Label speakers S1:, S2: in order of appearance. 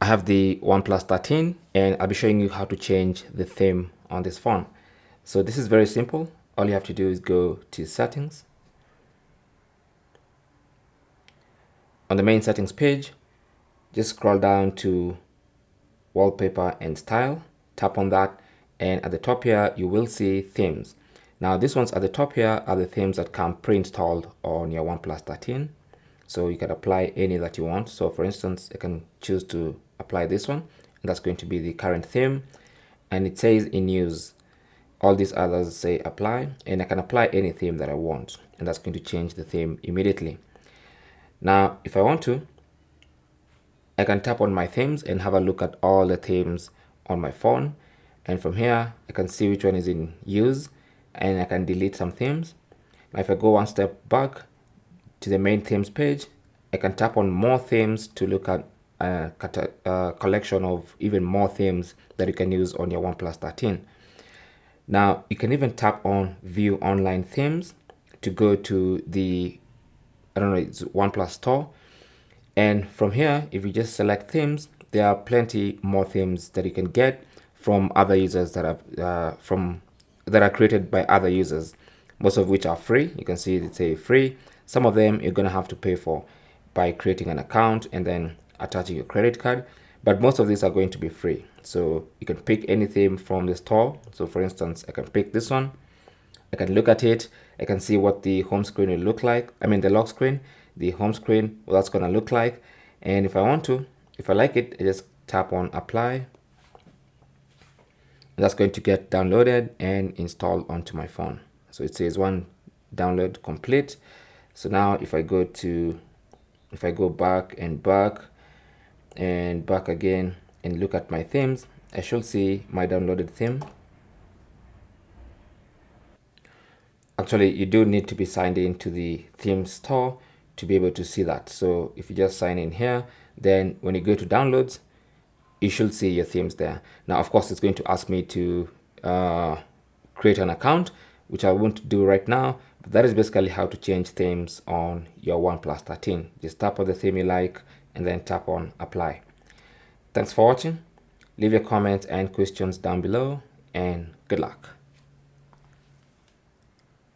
S1: I have the OnePlus 13 and I'll be showing you how to change the theme on this phone. So this is very simple. All you have to do is go to settings. On the main settings page, just scroll down to wallpaper and style, tap on that, and at the top here you will see themes. Now these ones at the top here are the themes that come pre-installed on your OnePlus 13. So you can apply any that you want. So for instance, I can choose to apply this one, and that's going to be the current theme, and it says in use. All these others say apply, and I can apply any theme that I want, and that's going to change the theme immediately. Now if I want to, I can tap on my themes and have a look at all the themes on my phone, and from here I can see which one is in use, and I can delete some themes. Now if I go one step back to the main themes page, I can tap on more themes to look at a collection of even more themes that you can use on your OnePlus 13. Now you can even tap on view online themes to go to the, I don't know, it's OnePlus store. And from here, if you just select themes, there are plenty more themes that you can get from other users that are created by other users, most of which are free. You can see it say free. Some of them you're gonna have to pay for by creating an account and then attaching your credit card, but most of these are going to be free. So you can pick any theme from the store. So for instance, I can pick this one. I can look at it. I can see what the home screen will look like. I mean the lock screen, the home screen, what that's gonna look like. And if I want to, if I like it, I just tap on apply. That's going to get downloaded and installed onto my phone. So it says one download complete. So now if I go back and back and back again and look at my themes, I should see my downloaded theme. Actually, you do need to be signed in to the theme store to be able to see that. So if you just sign in here, then when you go to downloads, you should see your themes there. Now, of course, it's going to ask me to create an account, which I won't do right now. But that is basically how to change themes on your OnePlus 13. Just tap on the theme you like and then tap on apply. Thanks for watching. Leave your comments and questions down below, and good luck.